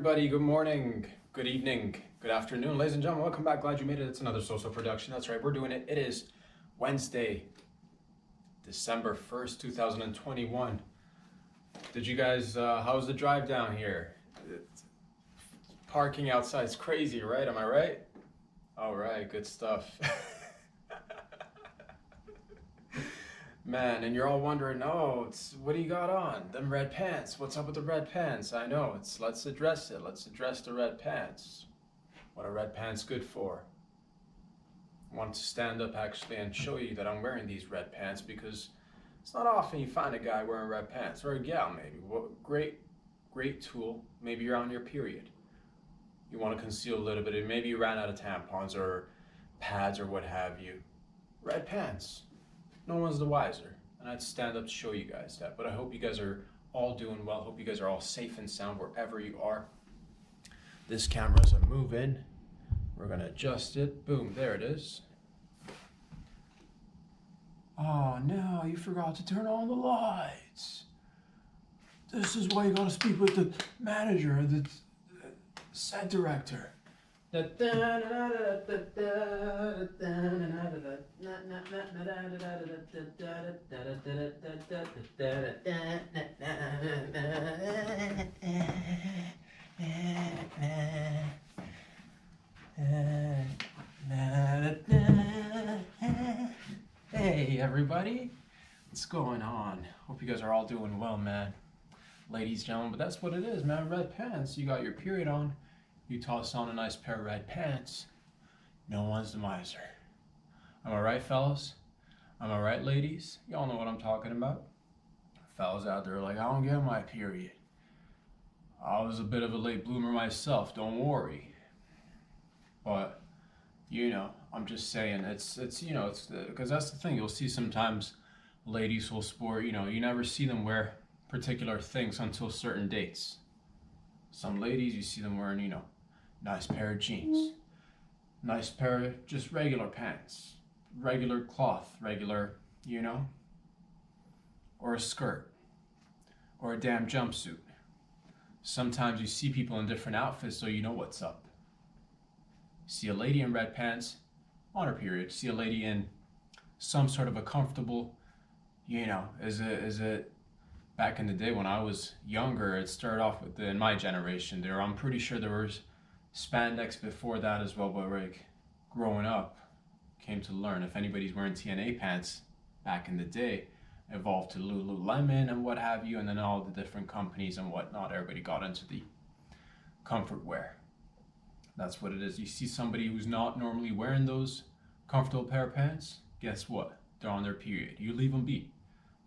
everybody. Good morning, good evening, good afternoon. Ladies and gentlemen, welcome back. Glad you made it. It's another social production. That's right, we're doing it. It is Wednesday, December 1st, 2021. Did you guys, how's the drive down here? Parking outside's crazy, right? Am I right? All right, good stuff. Man, and you're all wondering, what do you got on? Them red pants. What's up with the red pants? I know, let's address it. Let's address the red pants. What are red pants good for? I want to stand up actually and show you that I'm wearing these red pants because it's not often you find a guy wearing red pants, or a gal maybe. Well, great tool. Maybe you're on your period. You want to conceal a little bit. Maybe you ran out of tampons or pads or what have you. Red pants. No one's the wiser, and I'd stand up to show you guys that. But I hope you guys are all doing well. Hope you guys are all safe and sound wherever you are. This camera's a move in. We're gonna adjust it. Boom, there it is. Oh no, you forgot to turn on the lights. This is why you gotta speak with the manager, the set director. Hey everybody, what's going on? Hope you guys are all doing well, man. Ladies, gentlemen, but that's what it is, man. Red pants. You got your period on. You toss on a nice pair of red pants. No one's the miser. Am I right, fellas? Am I right, ladies? Y'all know what I'm talking about. Fellas out there are like, I don't get my period. I was a bit of a late bloomer myself, don't worry. But, I'm just saying, it's because that's the thing. You'll see sometimes ladies will sport, you never see them wear particular things until certain dates. Some ladies, you see them wearing, nice pair of jeans, nice pair of just regular pants, regular cloth, regular, or a skirt, or a damn jumpsuit. Sometimes you see people in different outfits, so you know what's up. See a lady in red pants, on her period. See a lady in some sort of a comfortable, is it back in the day when I was younger, it started off with in my generation there. I'm pretty sure there was spandex before that as well, but like growing up, came to learn if anybody's wearing TNA pants back in the day, evolved to Lululemon and what have you, and then all the different companies and whatnot, everybody got into the comfort wear. That's what it is. You see somebody who's not normally wearing those comfortable pair of pants, guess what? They're on their period. You leave them be.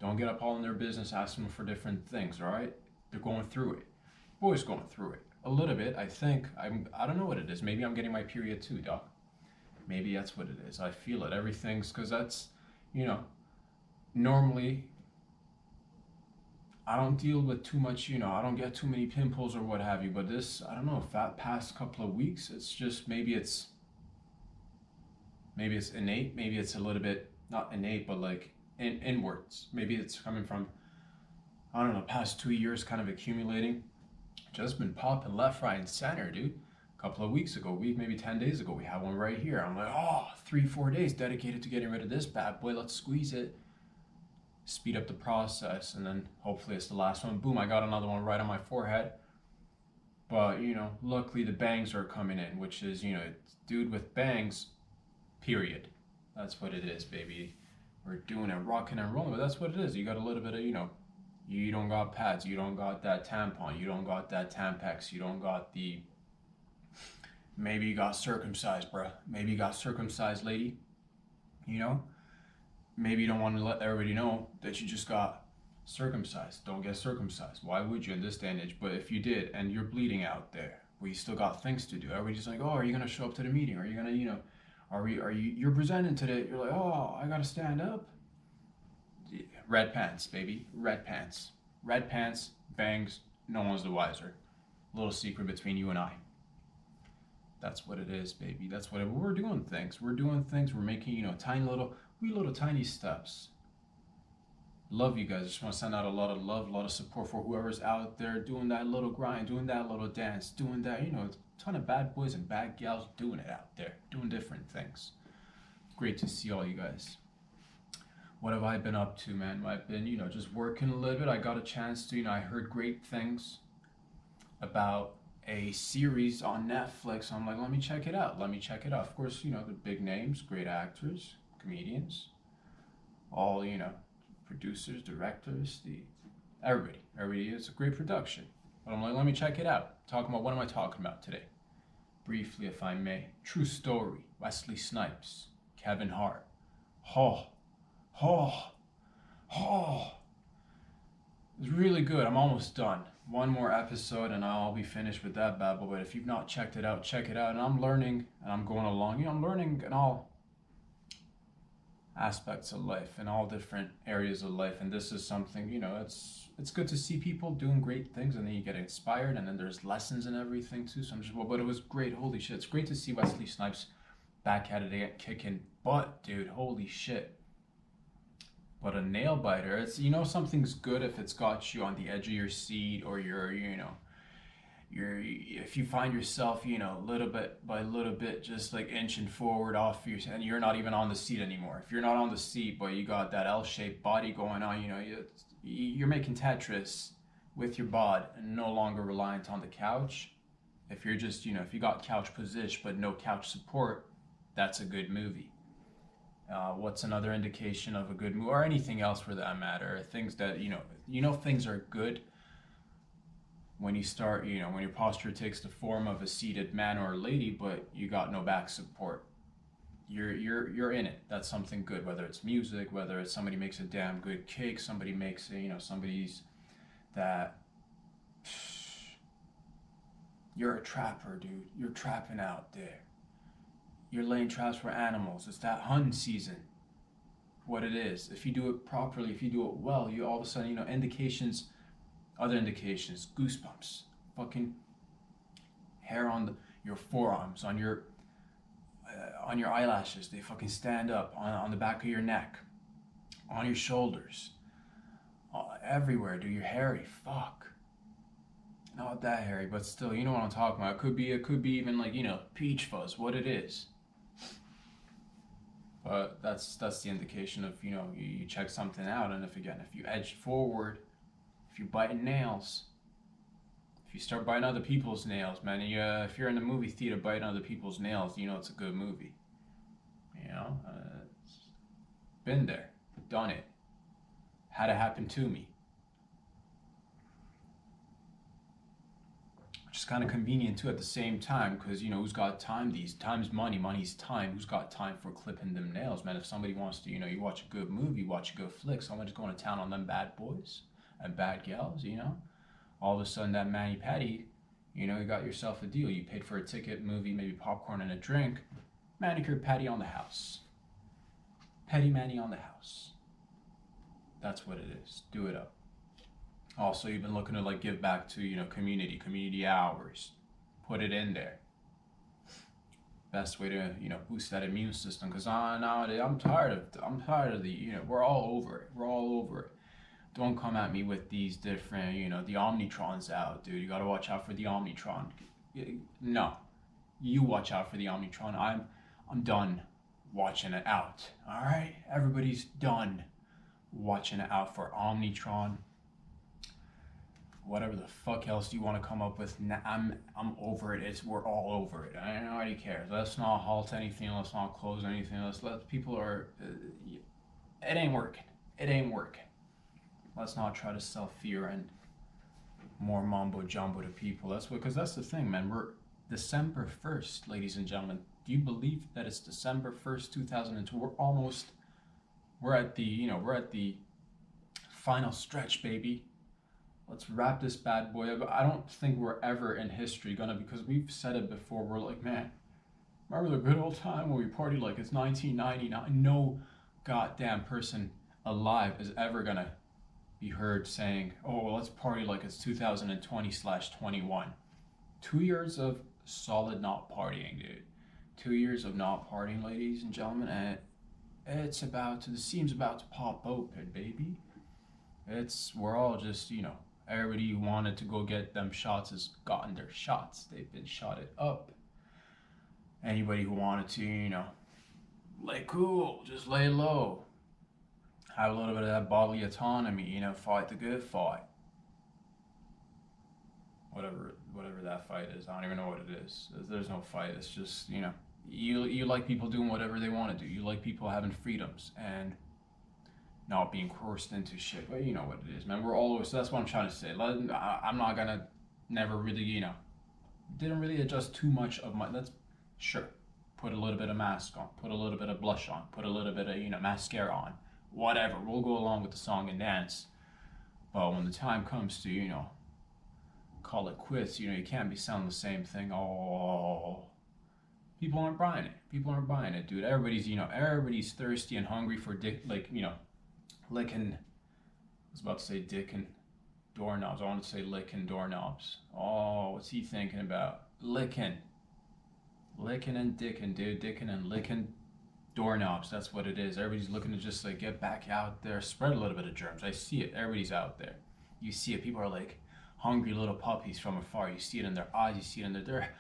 Don't get up all in their business asking them for different things, all right? They're going through it. Boys going through it. A little bit, I think. I don't know what it is. Maybe I'm getting my period too, doc. Maybe that's what it is. I feel it. Everything's, because that's, normally I don't deal with too much, I don't get too many pimples or what have you, but this, I don't know, past couple of weeks, it's just, maybe it's innate, maybe it's a little bit, not innate, but like inwards. Maybe it's coming from, I don't know, past 2 years kind of accumulating. Just been popping left, right, and center, dude. A couple of weeks ago, maybe 10 days ago, we had one right here. I'm like, 3-4 days dedicated to getting rid of this bad boy. Let's squeeze it, speed up the process, and then hopefully it's the last one. Boom, I got another one right on my forehead. But, luckily the bangs are coming in, which is, dude with bangs, period. That's what it is, baby. We're doing it, rocking and rolling, but that's what it is. You got a little bit of, you don't got pads, you don't got that tampon, you don't got that Tampax, you don't got the, maybe you got circumcised, bruh. Maybe you got circumcised, lady. Maybe you don't want to let everybody know that you just got circumcised. Don't get circumcised. Why would you in this day and age? But if you did, and you're bleeding out there, well, you still got things to do. Everybody's like, are you gonna show up to the meeting? Are you gonna, you're presenting today? You're like, I gotta stand up. Red pants, baby. Red pants. Red pants, bangs, no one's the wiser. Little secret between you and I. That's what it is, baby. That's what we're doing things. We're doing things. We're making, tiny little tiny steps. Love you guys. Just want to send out a lot of love, a lot of support for whoever's out there doing that little grind, doing that little dance, doing that, a ton of bad boys and bad gals doing it out there, doing different things. Great to see all you guys. What have I been up to, man? I've been, just working a little bit. I got a chance to, I heard great things about a series on Netflix. I'm like, let me check it out. Of course, the big names, great actors, comedians, all, producers, directors, everybody. It's a great production. But I'm like, let me check it out. What am I talking about today? Briefly, if I may. True story. Wesley Snipes, Kevin Hart. It's really good. I'm almost done. One more episode and I'll be finished with that babble. But if you've not checked it out, check it out. And I'm learning and I'm going along. I'm learning in all aspects of life, in all different areas of life. And this is something, it's good to see people doing great things and then you get inspired and then there's lessons and everything too. So but it was great. Holy shit. It's great to see Wesley Snipes back at it, kicking butt, dude. Holy shit. But a nail biter, it's, something's good if it's got you on the edge of your seat, or if you find yourself, little bit by little bit, just like inching forward off your, and you're not even on the seat anymore. If you're not on the seat, but you got that L-shaped body going on, you're making Tetris with your bod and no longer reliant on the couch. If you're just, if you got couch position but no couch support, that's a good movie. What's another indication of a good movie, or anything else for that matter? Things that, things are good when you start, when your posture takes the form of a seated man or a lady, but you got no back support. You're in it. That's something good, whether it's music, whether it's somebody makes a damn good cake, somebody makes somebody's that. You're a trapper, dude. You're trapping out there. You're laying traps for animals. It's that hunting season. What it is. If you do it properly, if you do it well, you all of a sudden, indications, other indications, goosebumps, fucking hair on your forearms, on your eyelashes, they fucking stand up, on the back of your neck, on your shoulders, everywhere, dude. You're hairy. Fuck. Not that hairy, but still, you know what I'm talking about. It could be even like, peach fuzz, what it is. But that's the indication of, you check something out, and if you edge forward, if you're biting nails, if you start biting other people's nails, man, if you're in the movie theater biting other people's nails, it's a good movie. Been there, done it, had it happen to me. It's kind of convenient too at the same time, because who's got time? Time's money, money's time. Who's got time for clipping them nails, man? If somebody wants to, you watch a good movie, watch a good flick, someone's going to town on them bad boys and bad gals, all of a sudden that mani patty, you got yourself a deal. You paid for a ticket, movie, maybe popcorn and a drink, manicure patty on the house, petty mani on the house. That's what it is. Do it up. Also, you've been looking to give back to community hours, put it in there. Best way to boost that immune system, because nowadays I'm tired of the we're all over it. Don't come at me with these different the Omnitrons out, dude. You gotta watch out for the Omnitron. No, you watch out for the Omnitron. I'm done watching it out. All right, everybody's done watching it out for Omnitron. Whatever the fuck else you want to come up with, I'm over it. We're all over it. Nobody cares. Let's not halt anything. Let's not close anything. Let's let people it ain't working. Let's not try to sell fear and more mumbo jumbo to people. Because that's the thing, man. We're December 1st, ladies and gentlemen. Do you believe that it's December 1st, 2002? We're at the final stretch, baby. Let's wrap this bad boy up. I don't think we're ever in history because we've said it before. We're like, man, remember the good old time when we partied like it's 1999? No goddamn person alive is ever gonna be heard saying, oh, well, let's party like it's 2020/21. 2 years of solid not partying, dude. 2 years of not partying, ladies and gentlemen, and the seam's about to pop open, baby. we're all just, everybody who wanted to go get them shots has gotten their shots. They've been shotted up. Anybody who wanted to, lay cool, just lay low, have a little bit of that bodily autonomy, fight the good fight. Whatever that fight is, I don't even know what it is. There's no fight. It's just, you like people doing whatever they want to do. You like people having freedoms and not being coerced into shit. But you know what it is, man. We're all over. So that's what I'm trying to say. I'm not gonna never really, didn't really adjust too much of my. Let's sure put a little bit of mask on, put a little bit of blush on, put a little bit of mascara on, whatever. We'll go along with the song and dance. But when the time comes to call it quits, you can't be selling the same thing. Oh, people aren't buying it. People aren't buying it, dude. Everybody's thirsty and hungry for dick, licking. I was about to say dicking doorknobs. I wanted to say licking doorknobs. Oh, what's he thinking about? Licking and dicking, dude. Dicking and licking doorknobs. That's what it is. Everybody's looking to just get back out there, spread a little bit of germs. I see it. Everybody's out there. You see it. People are hungry little puppies from afar. You see it in their eyes. You see it in they're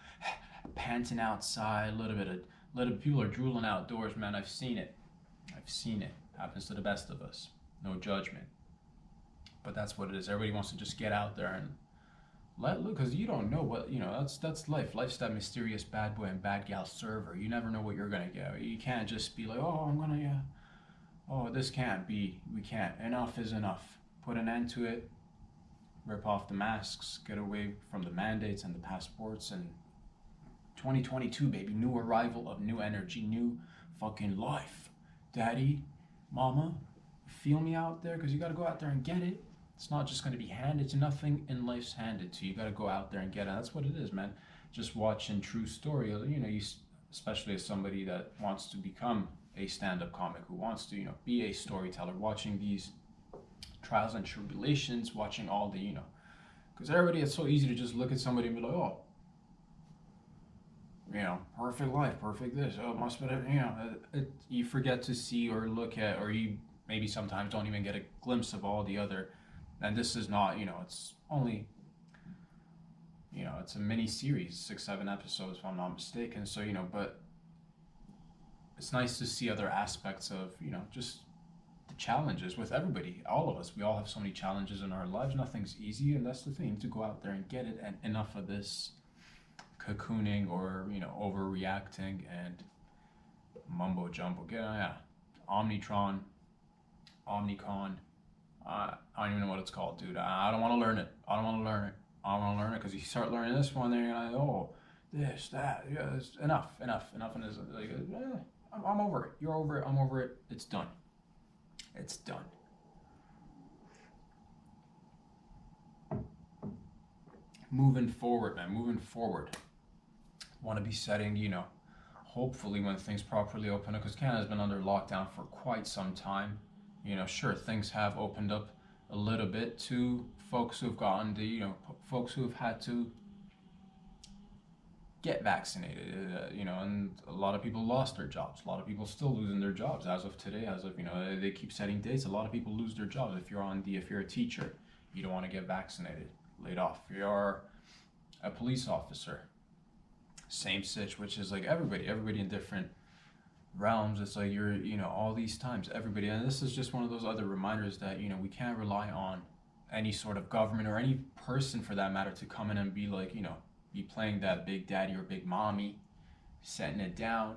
panting outside. A little people are drooling outdoors, man. I've seen it. Happens to the best of us. No judgment. But that's what it is. Everybody wants to just get out there and let look, because you don't know what, that's life. Life's that mysterious bad boy and bad gal server. You never know what you're going to get. You can't just be like, oh, I'm going to, oh, this can't be. We can't. Enough is enough. Put an end to it. Rip off the masks. Get away from the mandates and the passports. And 2022, baby. New arrival of new energy. New fucking life. Daddy, mama, feel me out there, because you got to go out there and get it. It's not just going to be handed to. Nothing in life's handed to you. You got to go out there and get it. That's what it is, man. Just watching True Story, especially as somebody that wants to become a stand-up comic, who wants to, be a storyteller, watching these trials and tribulations, watching all the, because everybody, it's so easy to just look at somebody and be like, oh, perfect life, perfect this, oh, it must be, you forget to see or look at, or you maybe sometimes don't even get a glimpse of all the other. And this is not, it's only, it's a mini series, 6-7 episodes if I'm not mistaken. So, but it's nice to see other aspects of, just the challenges with everybody, all of us. We all have so many challenges in our lives. Nothing's easy, and that's the thing, to go out there and get it. And enough of this cocooning or, overreacting and mumbo jumbo. Yeah, Omnicron, Omnicon. I don't even know what it's called, dude. I don't want to learn it. I don't want to learn it because you start learning this one, then you're like, oh, this, that, yeah, it's enough. And it's I'm over it. You're over it. I'm over it. It's done. Moving forward, man. Want to be setting, hopefully when things properly open up, because Canada's been under lockdown for quite some time. Sure, things have opened up a little bit to folks who've gotten folks who have had to get vaccinated, and a lot of people lost their jobs. A lot of people still losing their jobs as of today, they keep setting dates. A lot of people lose their jobs. If you're a teacher, you don't want to get vaccinated, laid off. If you're a police officer, same sitch, which is everybody in different realms. It's you're all these times, everybody, and this is just one of those other reminders that we can't rely on any sort of government or any person for that matter to come in and be be playing that big daddy or big mommy, setting it down,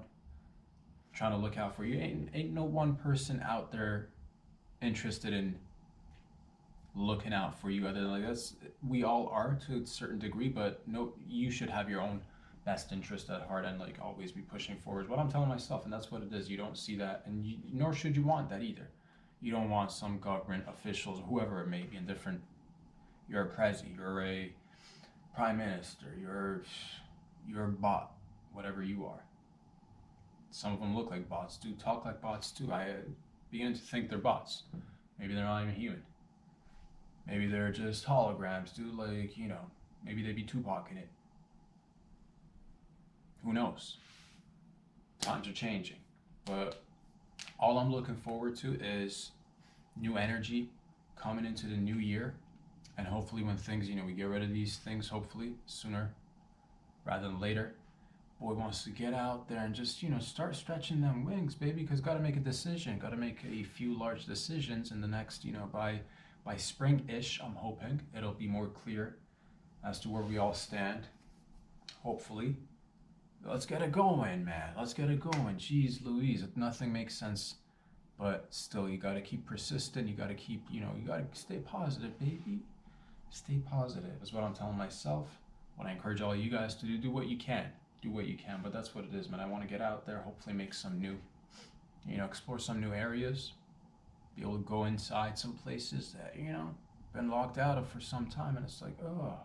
trying to look out for you. Ain't no one person out there interested in looking out for you other than that's, we all are to a certain degree, but no, you should have your own best interest at heart and always be pushing forward. What I'm telling myself, and that's what it is. You don't see that, and nor should you want that either. You don't want some government officials, whoever it may be, in different. You're a president, you're a prime minister, you're a bot, whatever you are. Some of them look like bots, do talk like bots too. I begin to think they're bots. Maybe they're not even human. Maybe they're just holograms, dude. Maybe they'd be Tupac in it. Who knows? Times are changing. But all I'm looking forward to is new energy, coming into the new year, and hopefully when things, we get rid of these things, hopefully sooner rather than later. Boy wants to get out there and just, start stretching them wings, baby, because got to make a decision. Got to make a few large decisions in the next, by spring-ish, I'm hoping it'll be more clear as to where we all stand. Hopefully. Let's get it going, man. Let's get it going. Jeez Louise, nothing makes sense. But still, you got to keep persistent. You got to keep, you got to stay positive, baby. Stay positive is what I'm telling myself. What I encourage all you guys to do what you can. Do what you can, but that's what it is, man. I want to get out there, hopefully make some new, explore some new areas, be able to go inside some places that, been locked out of for some time, and it's like, oh.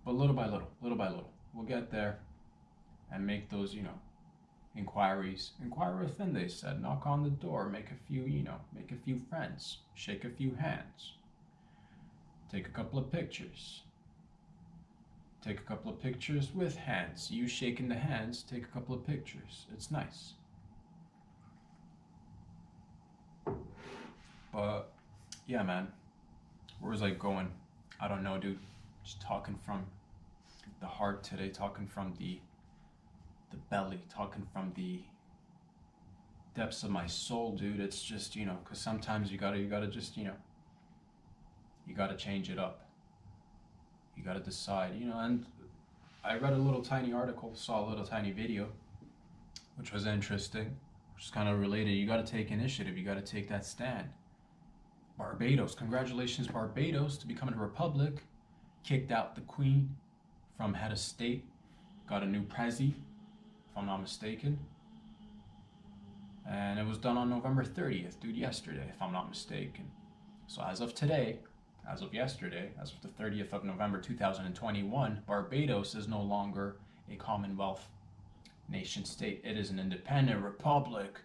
But little by little, we'll get there and make those, inquiries. Inquire within, they said. Knock on the door, make a few friends, shake a few hands, take a couple of pictures. Take a couple of pictures with hands. You shaking the hands, take a couple of pictures. It's nice. But, yeah, man. Where was I going? I don't know, dude. Just talking from the heart today, talking from the belly, talking from the depths of my soul, dude. It's just, because sometimes you gotta just, you gotta change it up. You got to decide, and I read a little tiny article, saw a little tiny video, which was interesting, which is kind of related. You got to take initiative. You got to take that stand. Barbados, congratulations, Barbados, to becoming a republic. Kicked out the queen from head of state. Got a new prezi, if I'm not mistaken. And it was done on November 30th, dude, yesterday, if I'm not mistaken. So as of today, as of yesterday, as of the 30th of November 2021, Barbados is no longer a Commonwealth nation state. It is an independent republic.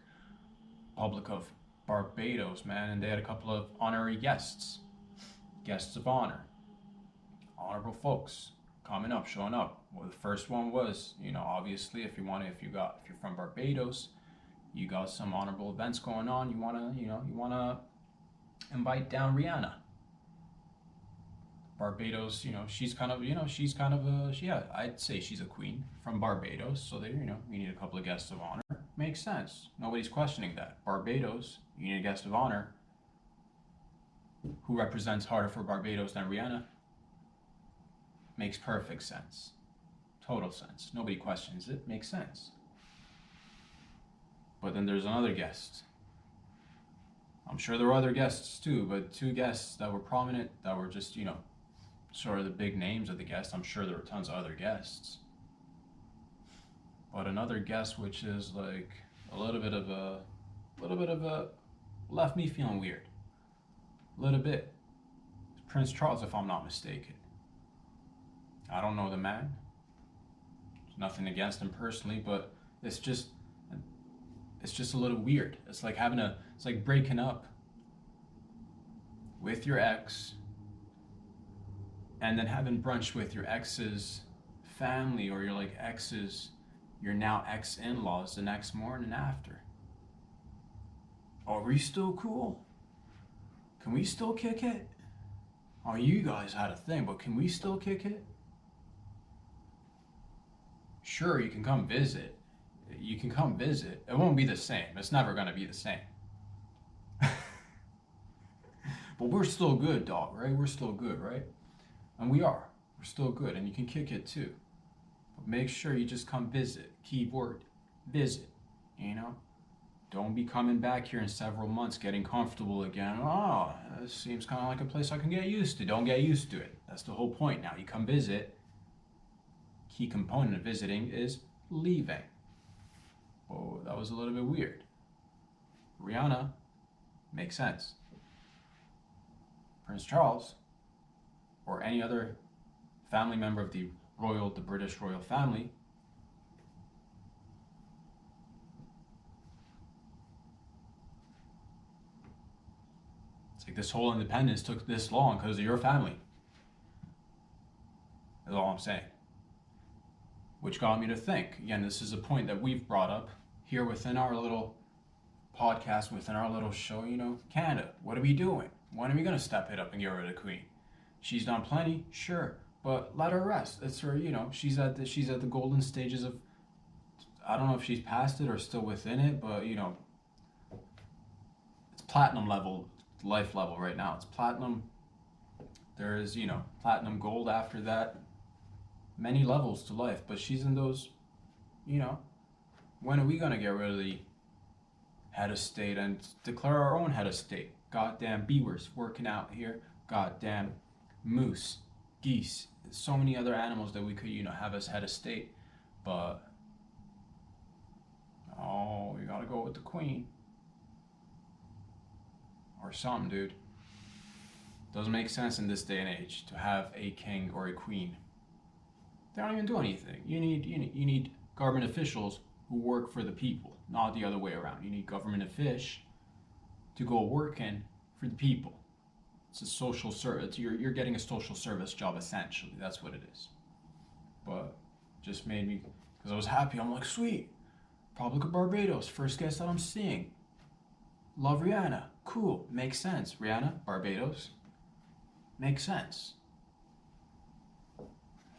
Republic of Barbados, man. And they had a couple of honorary guests. Guests of honor. Honorable folks coming up, showing up. Well, the first one was, obviously, if you're from Barbados, you got some honorable events going on. You wanna invite down Rihanna. Barbados, she's kind of I'd say she's a queen from Barbados. So there, we need a couple of guests of honor. Makes sense. Nobody's questioning that. Barbados, you need a guest of honor. Who represents harder for Barbados than Rihanna? Makes perfect sense. Total sense. Nobody questions it. Makes sense. But then there's another guest. I'm sure there were other guests too, but two guests that were prominent, that were just, sort of the big names of the guests. I'm sure there were tons of other guests. But another guest, which is like a little bit of a, left me feeling weird. A little bit. Prince Charles, if I'm not mistaken. I don't know the man. There's nothing against him personally, but it's just a little weird. It's like it's like breaking up with your ex and then having brunch with your ex's family or your your now ex-in-laws the next morning after. Are we still cool? Can we still kick it? Oh, you guys had a thing, but can we still kick it? Sure, you can come visit. You can come visit. It won't be the same. It's never gonna be the same. But we're still good, dog, right? We're still good, right? And we are. We're still good, and you can kick it too. But make sure you just come visit. Keyword, visit, Don't be coming back here in several months getting comfortable again. Oh, this seems kind of like a place I can get used to. Don't get used to it. That's the whole point now. You come visit. Key component of visiting is leaving. Oh, that was a little bit weird. Rihanna, makes sense. Prince Charles, or any other family member of the British royal family, it's like this whole independence took this long because of your family. That's all I'm saying. Which got me to think. Again, this is a point that we've brought up here within our little podcast, within our little show, Canada. What are we doing? When are we gonna step it up and get rid of the queen? She's done plenty, sure, but let her rest. It's her, she's at the golden stages of. I don't know if she's past it or still within it, but it's platinum level, life level right now. It's platinum. There is, platinum gold after that. Many levels to life, but she's in those, when are we gonna get rid of the head of state and declare our own head of state? Goddamn beavers working out here. Goddamn moose, geese, so many other animals that we could, have as head of state. But, oh, we gotta go with the queen. Or something, dude. Doesn't make sense in this day and age to have a king or a queen. They don't even do anything. You need government officials who work for the people, not the other way around. You need government officials to go working for the people. It's a social service. You're getting a social service job essentially. That's what it is. But just made me, because I was happy. I'm like, sweet. Republic of Barbados, first guest that I'm seeing. Love Rihanna. Cool. Makes sense. Rihanna, Barbados. Makes sense.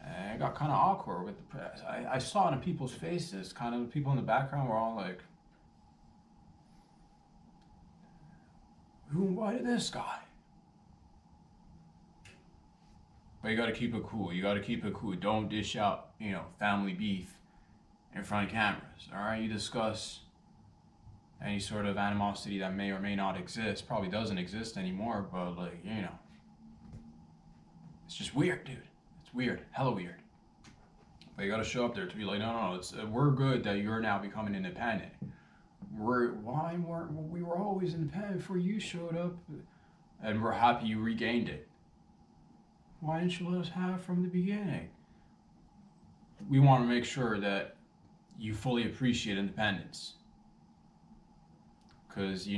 And it got kind of awkward with the press. I saw it in people's faces. Kind of the people in the background were all like, who invited this guy? But you gotta keep it cool. You gotta keep it cool. Don't dish out, family beef in front of cameras. Alright? You discuss any sort of animosity that may or may not exist. Probably doesn't exist anymore, but it's just weird, dude. It's weird. Hella weird. But you gotta show up there to be like, no, we're good that you're now becoming independent. We were always independent before you showed up, and we're happy you regained it. Why didn't you let us have it from the beginning? We want to make sure that you fully appreciate independence. Because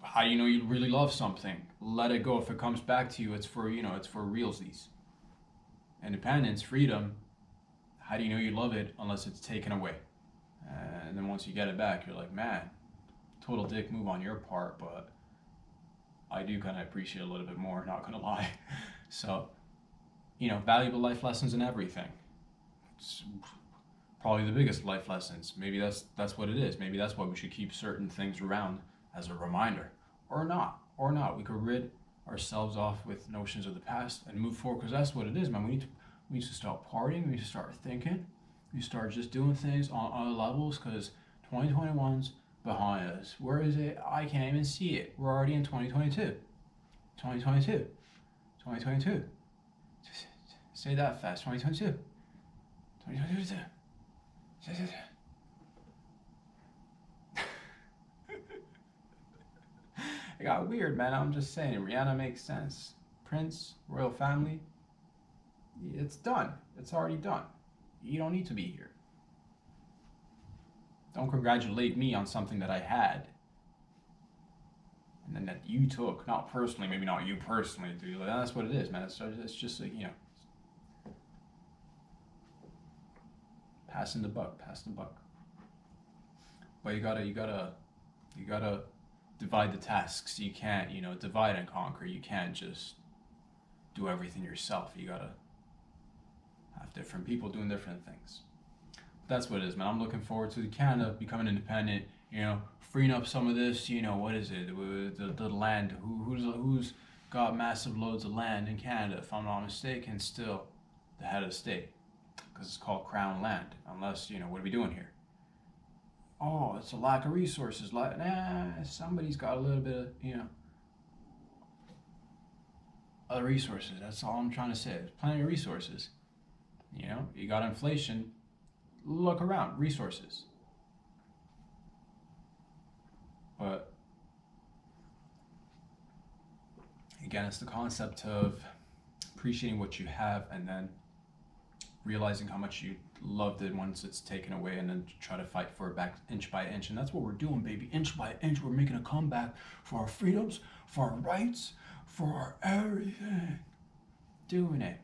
how do you know you really love something? Let it go. If it comes back to you, it's for realsies. Independence, freedom. How do you know you love it unless it's taken away? And then once you get it back, you're like, man, total dick move on your part, but I do kind of appreciate it a little bit more, not gonna lie. So, valuable life lessons and everything. It's probably the biggest life lessons. Maybe that's what it is. Maybe that's why we should keep certain things around as a reminder, or not. We could rid ourselves off with notions of the past and move forward, because that's what it is, man. We need to start partying. We need to start thinking. We start just doing things on other levels, because 2021's behind us. Where is it? I can't even see it. We're already in 2022. 2022. 2022. Say that fast. 2022. 2022. It got weird, man. I'm just saying. Rihanna makes sense. Prince, royal family. It's done. It's already done. You don't need to be here. Don't congratulate me on something that I had. And then that you took. Not personally, maybe not you personally, dude. That's what it is, man. It's just like, passing the buck. But you gotta divide the tasks. You can't, divide and conquer. You can't just do everything yourself. You gotta have different people doing different things. That's what it is, man. I'm looking forward to Canada becoming independent, freeing up some of this, what is it, the land, who's got massive loads of land in Canada, if I'm not mistaken, still the head of the state, because it's called crown land, unless, what are we doing here? Oh, it's a lack of resources, somebody's got a little bit of, other resources, that's all I'm trying to say. There's plenty of resources, you got inflation. Look around, resources. But again, it's the concept of appreciating what you have and then realizing how much you loved it once it's taken away, and then try to fight for it back inch by inch. And that's what we're doing, baby. Inch by inch, we're making a comeback for our freedoms, for our rights, for our everything. Doing it.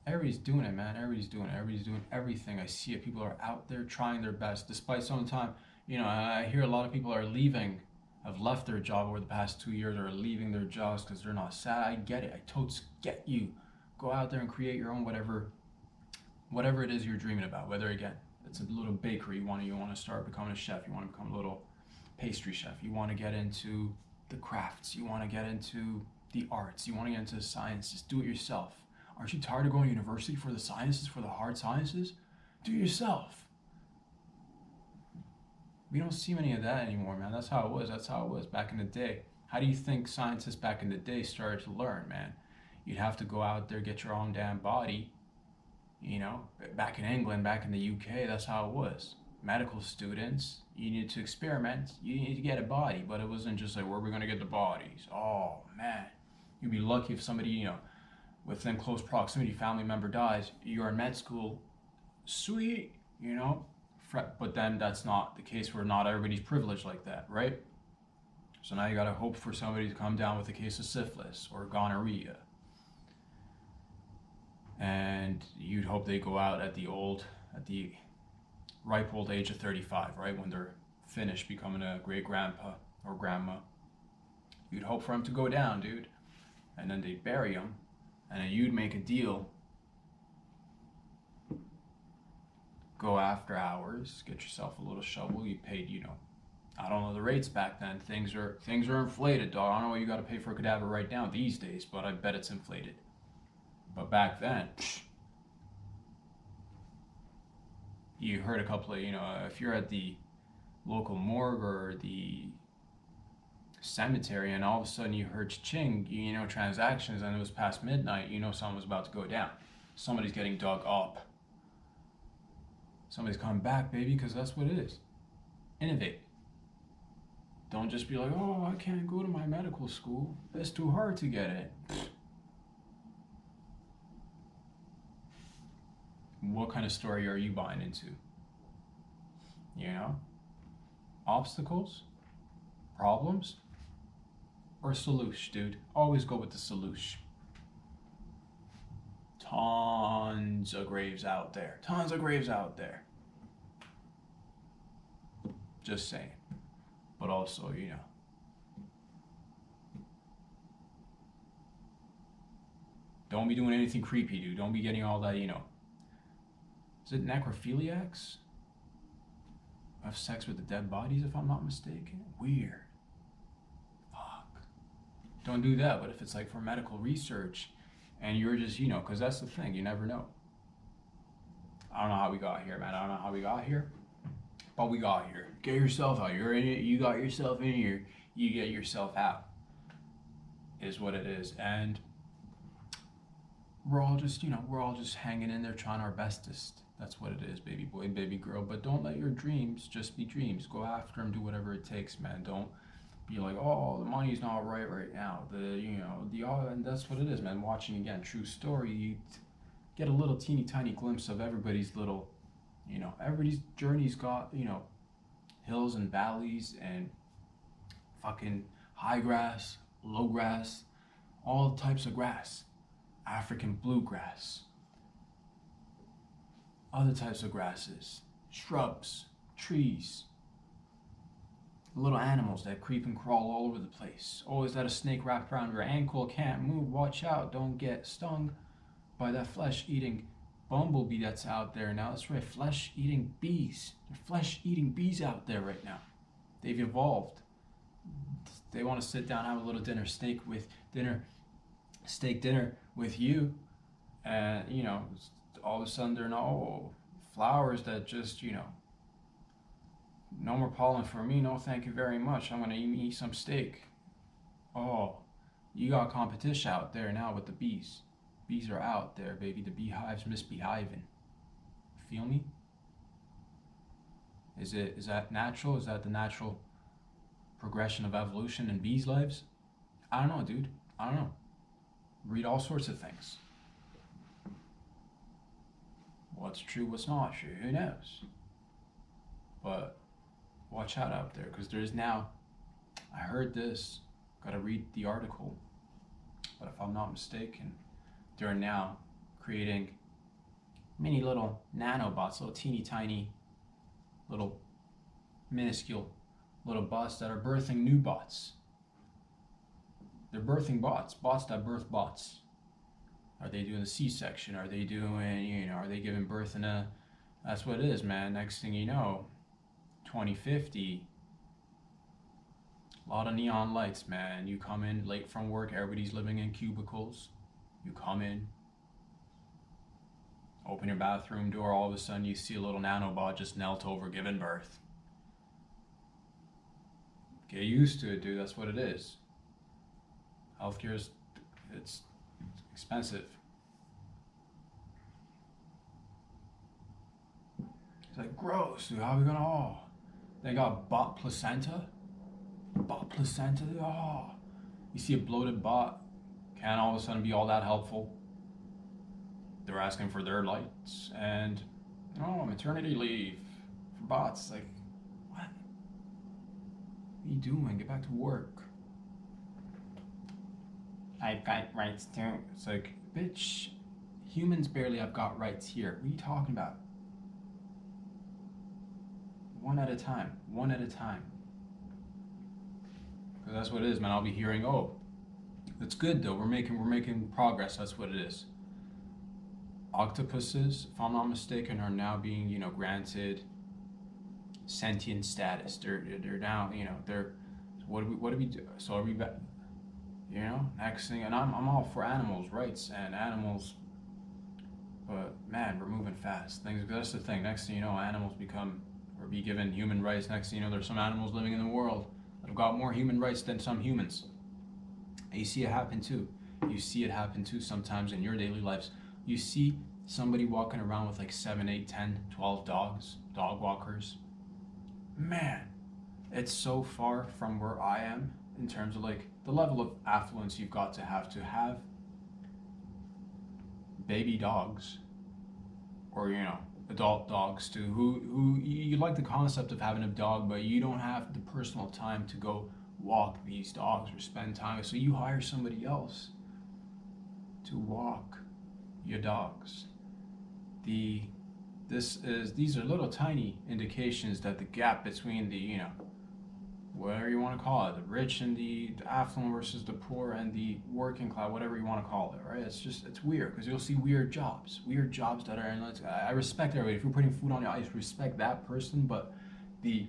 Everybody's doing it, man. Everybody's doing everything. I see it. People are out there trying their best, despite some of the time. I hear a lot of people are leaving have left their job over the past 2 years or are leaving their jobs because they're not sad. I get it. I totes get you. Go out there and create your own whatever it is you're dreaming about. Whether again, it's a little bakery, you want to start becoming a chef, you want to become a little pastry chef, you want to get into the crafts, you want to get into the arts, you want to get into the sciences, do it yourself. Aren't you tired of going to university for the sciences, for the hard sciences? Do it yourself. We don't see many of that anymore, man. That's how it was back in the day. How do you think scientists back in the day started to learn, man? You'd have to go out there, get your own damn body. You know, back in England, back in the UK, that's how it was. Medical students, you needed to experiment, you needed to get a body, but it wasn't just like, where are we going to get the bodies? Oh, man. You'd be lucky if somebody, you know, within close proximity, family member dies, you're in med school, sweet, you know? But then that's not the case where not everybody's privileged like that, right? So now you gotta hope for somebody to come down with a case of syphilis or gonorrhea. And you'd hope they go out at the ripe old age of 35, right? When they're finished becoming a great grandpa or grandma. You'd hope for them to go down, dude. And then they'd bury them. And then you'd make a deal. Go after hours, get yourself a little shovel. You paid, you know, I don't know the rates back then. Things are inflated, dog. I don't know what you got to pay for a cadaver right now these days, but I bet it's inflated. But back then, you heard a couple of, you know, if you're at the local morgue or the cemetery and all of a sudden you heard ching, you know, transactions, and it was past midnight, you know something was about to go down. Somebody's getting dug up. Somebody's coming back, baby, because that's what it is. Innovate. Don't just be like, oh, I can't go to my medical school. It's too hard to get it. What kind of story are you buying into? You know? Obstacles? Problems? Or solution, dude? Always go with the solution. Tons of graves out there. Tons of graves out there. Just saying. But also, you know. Don't be doing anything creepy, dude. Don't be getting all that, you know. Is it necrophiliacs? Have sex with the dead bodies, if I'm not mistaken? Weird. Fuck. Don't do that, but if it's like for medical research, and you're just, you know, because that's the thing, you never know. I don't know how we got here, man. I don't know how we got here, but we got here. Get yourself out. You're in it. You got yourself in here. You get yourself out. Is what it is. And we're all just, you know, we're all just hanging in there trying our bestest. That's what it is, baby boy, baby girl. But don't let your dreams just be dreams. Go after them. Do whatever it takes, man. Don't be like, oh, the money's not right now. And that's what it is, man. Watching again, true story. You get a little teeny tiny glimpse of everybody's little, you know, everybody's journey's got, you know, hills and valleys and fucking high grass, low grass, all types of grass. African bluegrass, other types of grasses, shrubs, trees, little animals that creep and crawl all over the place. Oh, is that a snake wrapped around your ankle? Can't move. Watch out. Don't get stung by that flesh-eating bumblebee that's out there now. That's right, flesh-eating bees. There are flesh-eating bees out there right now. They've evolved. They want to sit down, have a little steak dinner with you, and, you know, all of a sudden they're no flowers that just, you know, no more pollen for me, no thank you very much, I'm gonna eat some steak. Oh, you got competition out there now with the bees. Bees are out there, baby. The beehives misbehaving. Feel me? Is that natural? Is that the natural progression of evolution in bees' lives? I don't know, dude. I don't know. Read all sorts of things. What's true, what's not true, who knows? But watch out there, because there's now, I heard this, gotta read the article, but if I'm not mistaken, they're now creating mini little nanobots, little teeny tiny, little minuscule little bots that are birthing new bots. They're birthing bots that birth bots. Are they doing a C-section? Are they doing, are they giving birth in a, that's what it is, man. Next thing you know, 2050, a lot of neon lights, man. You come in late from work, everybody's living in cubicles. You come in, open your bathroom door, all of a sudden you see a little nanobot just knelt over giving birth. Get used to it, dude. That's what it is. Healthcare is, it's expensive. It's like, gross, dude. How are we gonna, they got bot placenta? Bot placenta? Oh. You see a bloated bot, can't all of a sudden be all that helpful. They're asking for their lights and, maternity leave for bots. Like, what? What are you doing? Get back to work. I've got rights too. It's like, bitch, humans barely have got rights here. What are you talking about? One at a time. One at a time. Because that's what it is, man. I'll be hearing, that's good though. We're making progress. That's what it is. Octopuses, if I'm not mistaken, are now being, granted sentient status. They're now, they're. What do we do? So are we back? Next thing, and I'm all for animals' rights and animals, but man, we're moving fast. That's the thing. Next thing you know, animals be given human rights. Next thing you know, there's some animals living in the world that have got more human rights than some humans. And you see it happen too. You see it happen too sometimes in your daily lives. You see somebody walking around with like 7, 8, 10, 12 dogs, dog walkers. Man, it's so far from where I am in terms of like the level of affluence you've got to have baby dogs or, adult dogs too, who you like the concept of having a dog, but you don't have the personal time to go walk these dogs or spend time. So you hire somebody else to walk your dogs. These are little tiny indications that the gap between the, whatever you want to call it, the rich and the affluent versus the poor and the working class, whatever you want to call it, right? It's weird because you'll see weird jobs that are in, I respect everybody. If you're putting food on your ice, respect that person, but the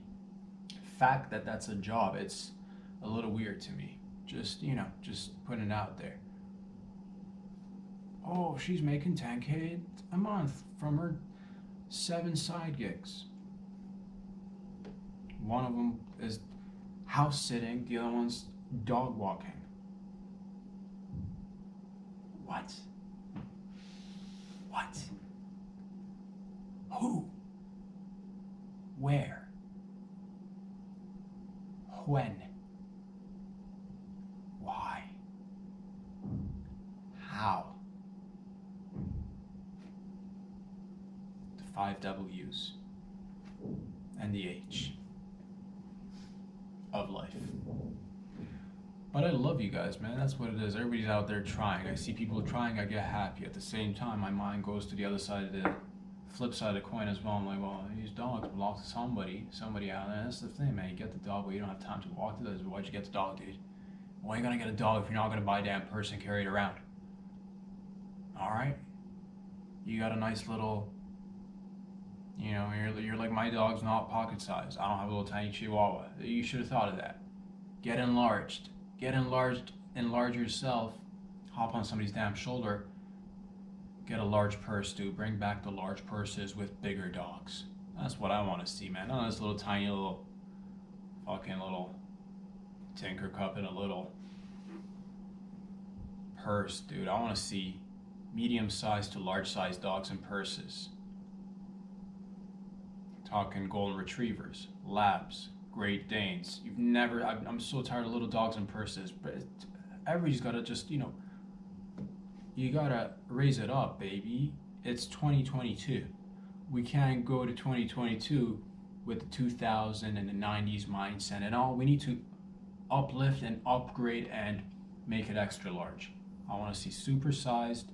fact that that's a job, it's a little weird to me. Just putting it out there. Oh, she's making 10K a month from her 7 side gigs. One of them is house sitting, the other one's dog walking. What? Who? Where? When? Why? How? The 5 W's and the H of life. But I love you guys, man. That's what it is. Everybody's out there trying. I see people trying, I get happy. At the same time, my mind goes to the other side of the flip side of the coin as well. I'm like, well, these dogs belong to somebody out there. And that's the thing, man. You get the dog, but you don't have time to walk the dogs. Why'd you get the dog, dude? Why are you gonna get a dog if you're not gonna buy a damn purse and carry it around? Alright? You got a nice little, you're like, my dog's not pocket size. I don't have a little tiny chihuahua. You should have thought of that. Get enlarged. Enlarge yourself. Hop on somebody's damn shoulder. Get a large purse, dude. Bring back the large purses with bigger dogs. That's what I want to see, man. Not this little tiny little fucking little Tinker Cup in a little purse, dude. I want to see medium-sized to large-sized dogs in purses. Talking golden retrievers, labs, Great Danes. I'm so tired of little dogs in purses, but everybody's got to just, you got to raise it up, baby. It's 2022. We can't go to 2022 with the 2000 and the 90s mindset and all. We need to uplift and upgrade and make it extra large. I want to see supersized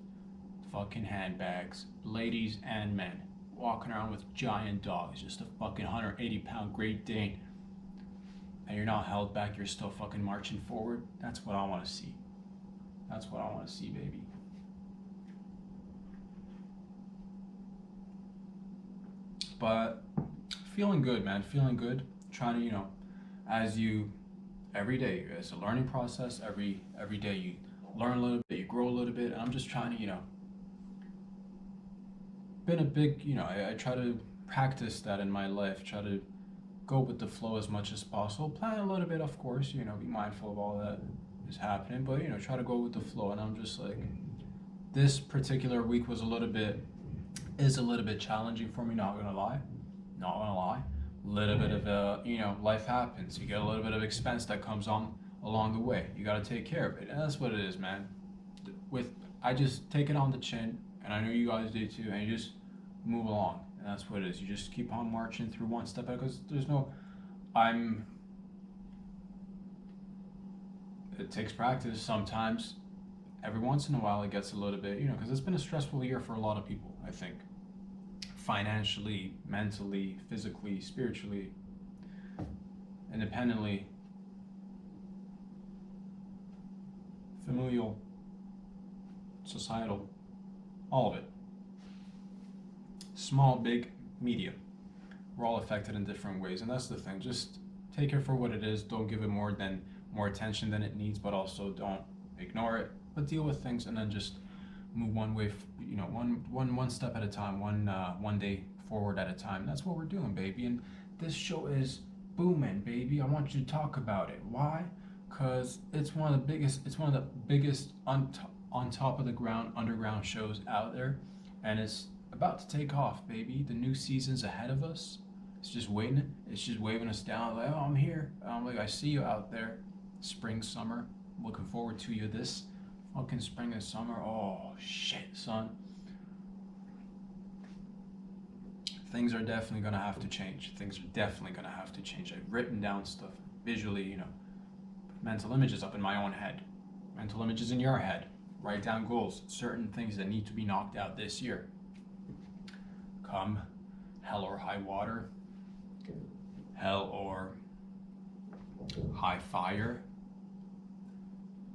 fucking handbags, ladies and men, walking around with giant dogs, just a fucking 180-pound Great Dane and you're not held back, you're still fucking marching forward. That's what I want to see. That's what I want to see, baby. But feeling good, man. Feeling good. Trying to, as you, every day, it's a learning process. Every day you learn a little bit, you grow a little bit. And I'm just trying to, been a big, I try to practice that in my life. Try to go with the flow as much as possible. Plan a little bit, of course, be mindful of all that is happening. But, try to go with the flow. And I'm just like, this particular week is a little bit challenging for me, not gonna lie. A little bit of life happens. You get a little bit of expense that comes on along the way. You gotta take care of it, and that's what it is, man. I just take it on the chin, and I know you guys do too, and you just move along, and that's what it is. You just keep on marching through one step, because it takes practice sometimes. Every once in a while it gets a little bit, because it's been a stressful year for a lot of people, I think. Financially, mentally, physically, spiritually, independently, familial, societal, all of it. Small, big, medium. We're all affected in different ways, and that's the thing. Just take it for what it is. Don't give it more attention than it needs, but also don't ignore it. But deal with things, and then just move one way, one step at a time, one day forward at a time. That's what we're doing, baby. And this show is booming, baby. I want you to talk about it. Why? Because it's one of the biggest on top of the ground underground shows out there, and it's about to take off, baby. The new season's ahead of us. It's just waiting. It's just waving us down. Like, oh, I'm here. I'm like, I see you out there. Spring, summer. Looking forward to you this fucking spring and summer. Oh shit, son. Things are definitely gonna have to change. I've written down stuff visually, mental images up in my own head, mental images in your head. Write down goals, certain things that need to be knocked out this year. Come hell or high water, hell or high fire,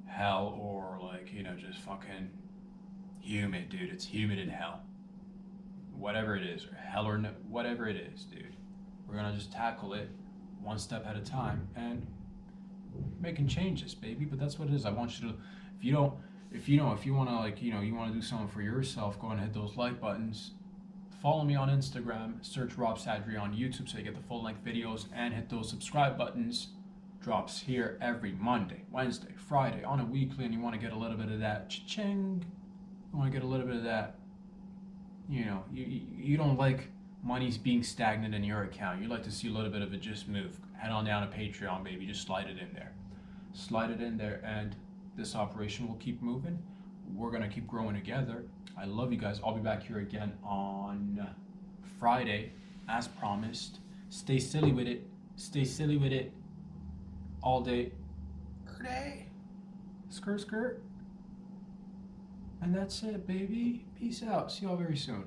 hell or just fucking humid, dude. It's humid in hell. Whatever it is, or hell or no, whatever it is, dude. We're gonna just tackle it one step at a time and making changes, baby. But that's what it is. I want you to, if you wanna you wanna do something for yourself, go and hit those like buttons. Follow me on Instagram, search Rob Sadri on YouTube so you get the full length videos, and hit those subscribe buttons. Drops here every Monday, Wednesday, Friday, on a weekly, and you want to get a little bit of that cha-ching. You want to get a little bit of that, you don't like money's being stagnant in your account. You like to see a little bit of it just move. Head on down to Patreon, baby. Just slide it in there. And this operation will keep moving. We're going to keep growing together. I love you guys. I'll be back here again on Friday, as promised. Stay silly with it. All day, every day. Skirt. And that's it, baby. Peace out. See y'all very soon.